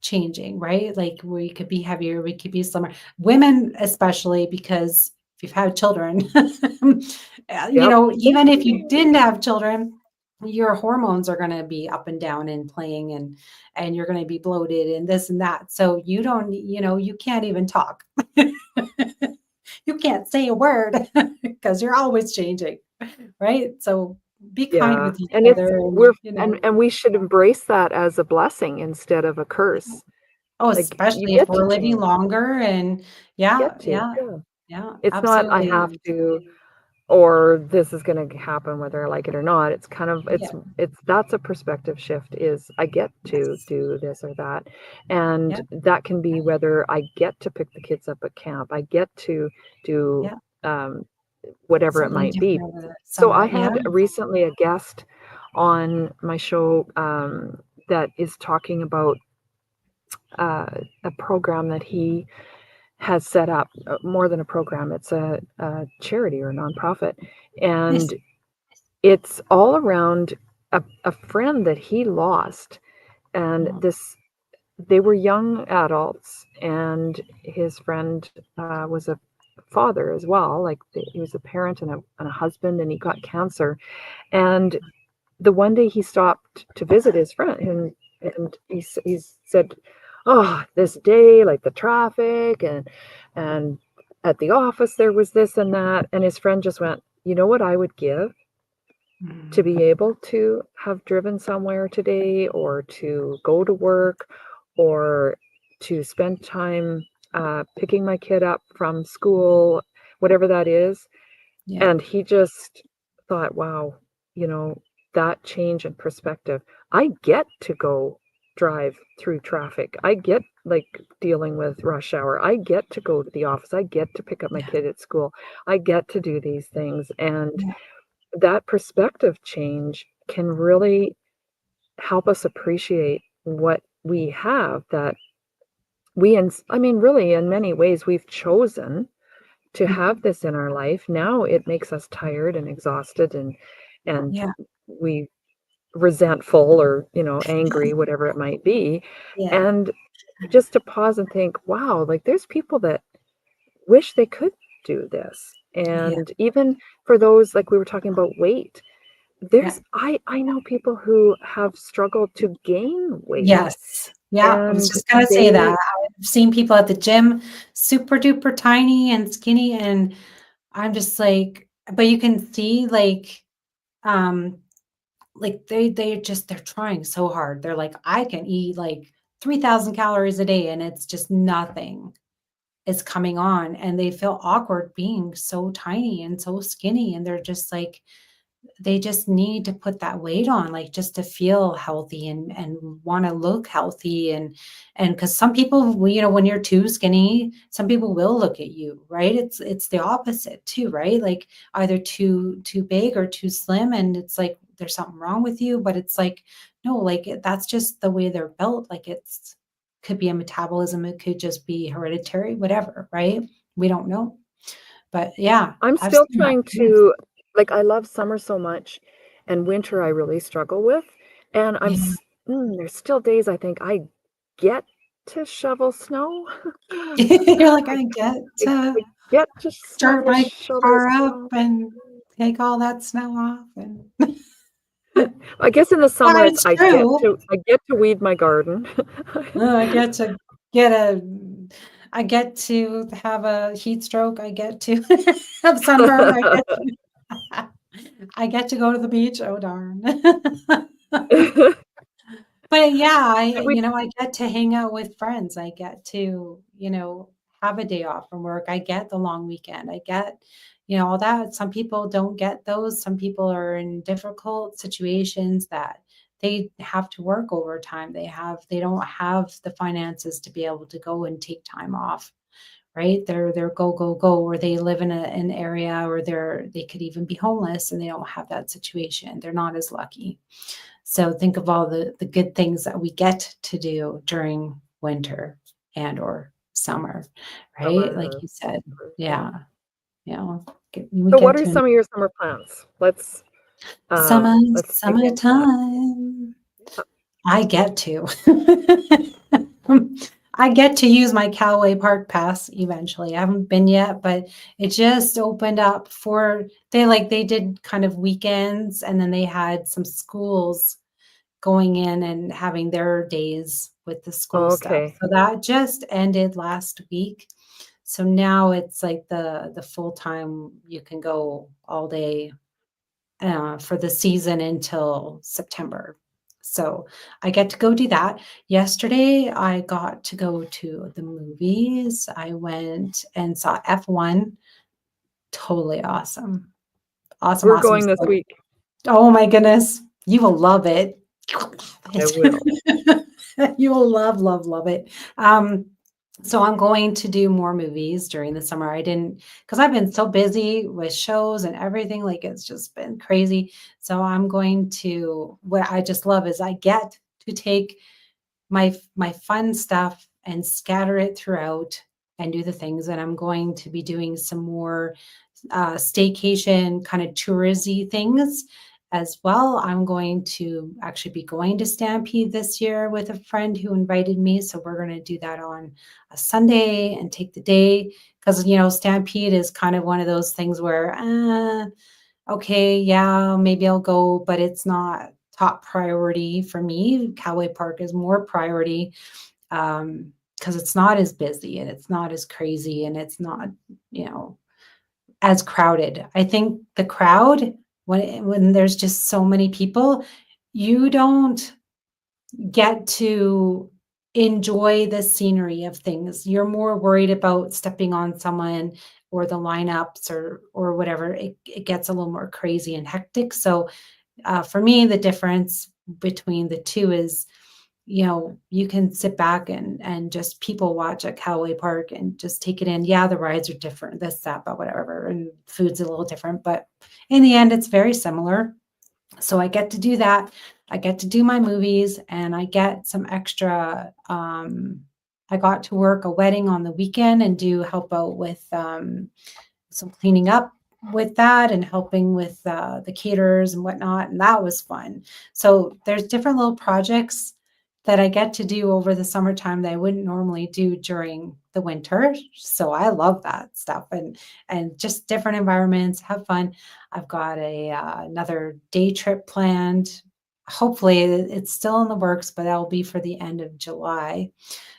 changing, right? Like we could be heavier, we could be slimmer. Women especially because if you've had children, Yep. even if you didn't have children, your hormones are going to be up and down and playing and you're going to be bloated and this and that. So you don't, you can't even talk. You can't say a word because you're always changing, right? So be kind Yeah, with each and it's other we're and and we should embrace that as a blessing instead of a curse. oh, Like, you especially if get to we're living change, longer and yeah, get to, yeah. yeah. Yeah, It's not I have absolutely. to, or this is going to happen whether I like it or not. It's kind of Yeah. it's that's a perspective shift, is I get to Yes. do this or that. And Yeah. that can be whether I get to pick the kids up at camp, I get to do Yeah. um, whatever it Something might be. different over the So I summer. Yeah. had recently a guest on my show that is talking about uh, a program that he has set up, more than a program, it's a charity or a nonprofit. Nice. And it's all around a friend that he lost. And Oh, they were young adults, and his friend was a father as well. Like he was a parent and a husband, and he got cancer. And the one day he stopped to visit his friend, and he said, "Oh, this day, like the traffic and at the office there was this and that." And his friend just went, "You know what I would give to mm, be able to have driven somewhere today, or to go to work, or to spend time picking my kid up from school, whatever that is." yeah. And he just thought, wow, you know, that change in perspective. I get to go drive through traffic. I get like dealing with rush hour. I get to go to the office. I get to pick up my Yeah. kid at school. I get to do these things. And Yeah. that perspective change can really help us appreciate what we have, that I mean, really, in many ways, we've chosen to Mhm. have this in our life. Now it makes us tired and exhausted, and Yeah. we resentful, or, angry, whatever it might be. Yeah. And just to pause and think, wow, like there's people that wish they could do this. Yeah. And even for those, like we were talking about weight, Yeah. I know people who have struggled to gain weight, Yes. Yeah. I was and just gonna say that. they I've seen people at the gym super duper tiny and skinny, and I'm just but you can see um they're trying so hard. They're like, I can eat like 3,000 calories a day and it's just nothing is coming on. And they feel awkward being so tiny and so skinny. And they're just like, they just need to put that weight on, like, just to feel healthy and wanna look healthy, and because some people, when you're too skinny, some people will look at you, right? It's the opposite too, right? Like, either too big or too slim, and it's like, there's something wrong with you, but it's like, no, like, that's just the way they're built, like, could be a metabolism, it could just be hereditary, whatever, right? We don't know. But yeah, I'm I've still seen that. trying Yes. to, like, I love summer so much, and winter I really struggle with. And Yeah. there's still days I think I get to shovel snow. You're like, I, "I get I to get to start my shovel car up snow. and take all that snow off," and I guess in the yeah, summer it's it's true. I get to weed my garden. I get to get a I get to have a heat stroke, I get to have sunburn, I get to go to the beach, oh darn. But yeah, We I get to hang out with friends. I get to, have a day off from work. I get the long weekend. I get, all that. Some people don't get those. Some people are in difficult situations that they have to work overtime. They don't have the finances to be able to go and take time off, right? They're go, go, go, or they live in an area, or they could even be homeless and they don't have that situation. They're not as lucky. So think of all the good things that we get to do during winter and or summer, right? Like summer you said. for sure. Yeah. Yeah. We So what get are to some of your summer plans? summer Let's dig into that. summertime. I get to. I get to use my Callaway Park Pass eventually. I haven't been yet, but it just opened up for they did kind of weekends, and then they had some schools going in and having their days with the school stuff. Okay. So that just ended last week. So now it's like the full time, you can go all day for the season until September. So I get to go do that. Yesterday, I got to go to the movies. I went and saw F1. Totally awesome. Awesome, We're awesome. going this So, week. oh my goodness, you will love it. You will love I will. it. You will love, love, love it. So I'm going to do more movies during the summer. I didn't, because I've been so busy with shows and everything, like it's just been crazy. So I'm going to, what I just love is I get to take my fun stuff and scatter it throughout and do the things. And I'm going to be doing some more staycation kind of touristy things as well. I'm going to actually be going to Stampede this year with a friend who invited me. So we're going to do that on a Sunday and take the day because, you know, Stampede is kind of one of those things where, okay, yeah, maybe I'll go, but it's not top priority for me. Cowboy Park is more priority because it's not as busy and it's not as crazy and it's not, you know, as crowded. I think the crowd, when there's just so many people, you don't get to enjoy the scenery of things. You're more worried about stepping on someone or the lineups or whatever. It gets a little more crazy and hectic. So for me, the difference between the two is, you know, you can sit back and just people watch at Cowboy Park and just take it in. Yeah, the rides are different, this, that, but whatever. And food's a little different, but in the end, it's very similar. So I get to do that. I get to do my movies and I get some extra. I got to work a wedding on the weekend and do help out with some cleaning up with that and helping with the caterers and whatnot. And that was fun. So there's different little projects that I get to do over the summertime that I wouldn't normally do during the winter. So I love that stuff and just different environments, have fun. I've got a another day trip planned. Hopefully it's still in the works, but that'll be for the end of July.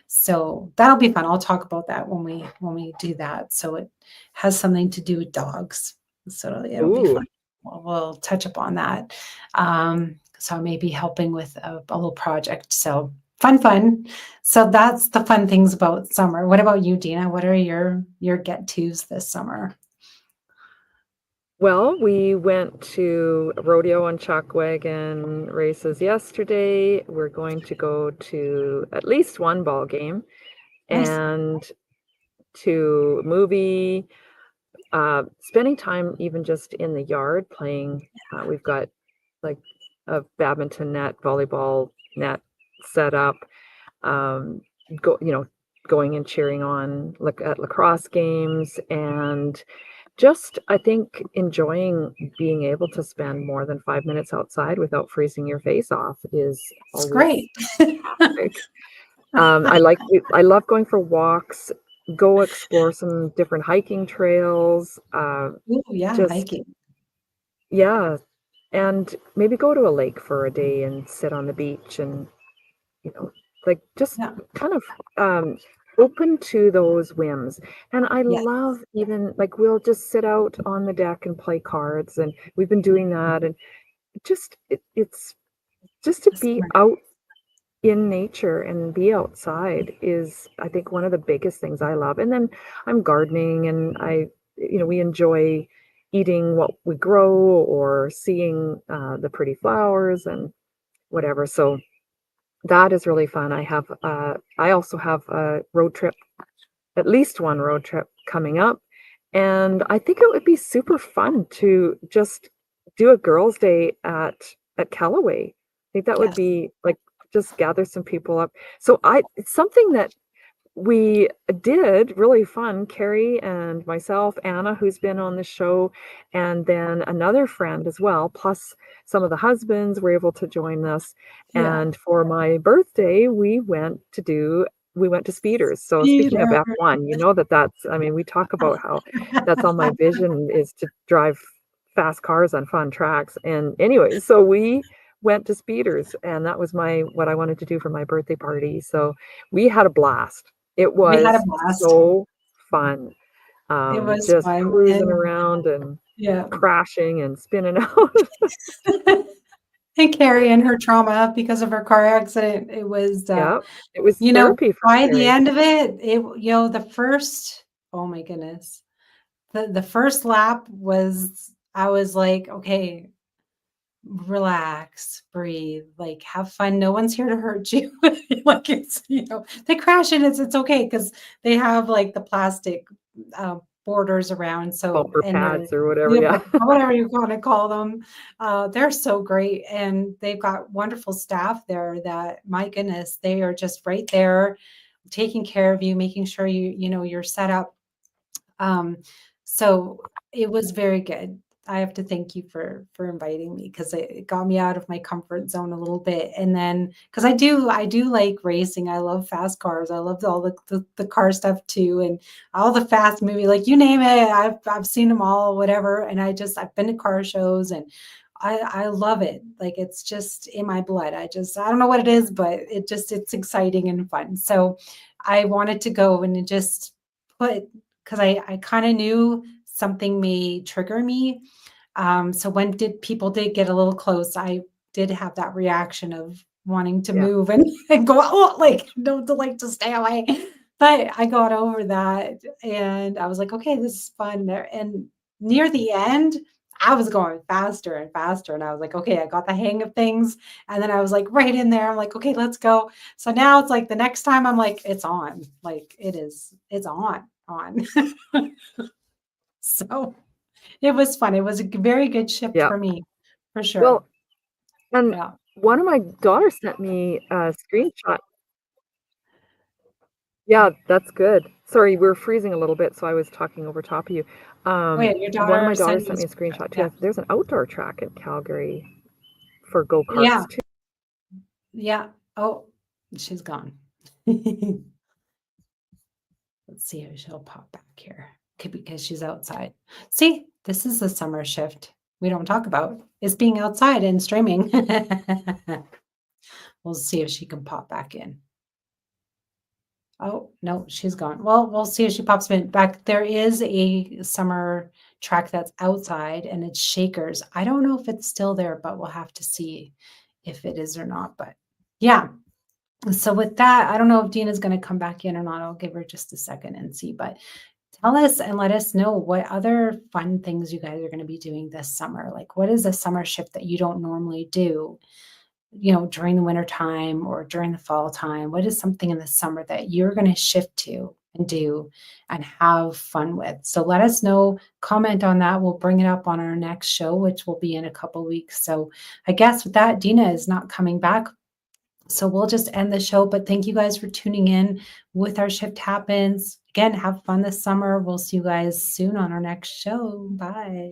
So that'll be fun. I'll talk about that when we do that. So it has something to do with dogs. So it'll be Ooh. fun. We'll touch upon that. So I may be helping with a little project. So fun. So that's the fun things about summer. What about you, Deena? What are your get-tos this summer? Well, we went to a rodeo and chuck wagon races yesterday. We're going to go to at least one ball game Nice. and to movie, spending time even just in the yard playing. We've got like a badminton net, volleyball net set up. Um, going and cheering on at lacrosse games and just, I think, enjoying being able to spend more than 5 minutes outside without freezing your face off is It's always great. fantastic. I love going for walks, go explore some different hiking trails, Ooh, yeah, just hiking. yeah, and maybe go to a lake for a day and sit on the beach and, you know, like, just Yeah. kind of, open to those whims, and I Yes. love even like, we'll just sit out on the deck and play cards, and we've been doing that, and it's just to The be summer. out in nature and be outside is, I think, one of the biggest things I love, and then I'm gardening, and we enjoy eating what we grow or seeing, the pretty flowers and whatever, so that is really fun. I also have a road trip, at least one road trip coming up, and I think it would be super fun to just do a girls' day at Callaway. I think that would Yes. be, like, just gather some people up. So it's something that we did really fun, Carrie and myself, Anna, who's been on the show, and then another friend as well, plus some of the husbands were able to join us. Yeah. And for my birthday, we went to Speeders. So speaking of Peter. F1, I mean, we talk about how that's on my vision is to drive fast cars on fun tracks. And anyways, so we went to Speeders, and that was what I wanted to do for my birthday party. So we had a blast. It We had a was blast. so fun, It was just fun. cruising And around and yeah. crashing and spinning out. And Carrie and her trauma because of her car accident. It was, Yeah, it was you know, therapy for by the Carrie. end of it, the first, oh my goodness, the first lap was, I was like, okay, relax, breathe, like have fun. No one's here to hurt you. Like it's, they crash and it's okay because they have like the plastic borders around. So, Bumper and they're, pads or whatever, yeah, yeah. whatever you want to call them. They're so great. And they've got wonderful staff there that, my goodness, they are just right there taking care of you, making sure you're set up. So it was very good. I have to thank you for inviting me because it got me out of my comfort zone a little bit. And then because I do like racing. I love fast cars. I love all the car stuff too, and all the fast movie, like you name it. I've seen them all, whatever. And I've been to car shows and I love it. Like it's just in my blood. I don't know what it is, but it's exciting and fun. So I wanted to go and just put, because I kind of knew something may trigger me. So when people did get a little close, I did have that reaction of wanting to Yeah, move and go, oh, like, no, to like to stay away. But I got over that and I was like, okay, this is fun. And near the end, I was going faster and faster. And I was like, okay, I got the hang of things. And then I was like right in there. I'm like, okay, let's go. So now it's like the next time I'm like, it's on. Like it's on. So it was fun. It was a very good shift yeah. for me, for sure. Well, and Yeah. one of my daughters sent me a screenshot. Yeah, that's good. Sorry, we're freezing a little bit, so I was talking over top of you. Oh yeah, your One of my daughter daughters sent you a sent me a screenshot. screenshot too. Yeah. There's an outdoor track in Calgary for Yeah. go-karts too. Yeah. Oh, she's gone. Let's see if she'll pop back here. Could be because she's outside. See, this is the summer shift we don't talk about. It's being outside and streaming. We'll see if she can pop back in. Oh, no, she's gone. Well, we'll see if she pops back. There is a summer track that's outside and it's Shakers. I don't know if it's still there, but we'll have to see if it is or not. But yeah. So with that, I don't know if Dina's going to come back in or not. I'll give her just a second and see. But tell us and let us know what other fun things you guys are going to be doing this summer. Like, what is a summer shift that you don't normally do? During the winter time or during the fall time? What is something in the summer that you're going to shift to and do and have fun with? So let us know, comment on that. We'll bring it up on our next show, which will be in a couple weeks. So I guess with that, Deena is not coming back. So we'll just end the show, but thank you guys for tuning in with our Shift Happens. Again, have fun this summer. We'll see you guys soon on our next show. Bye.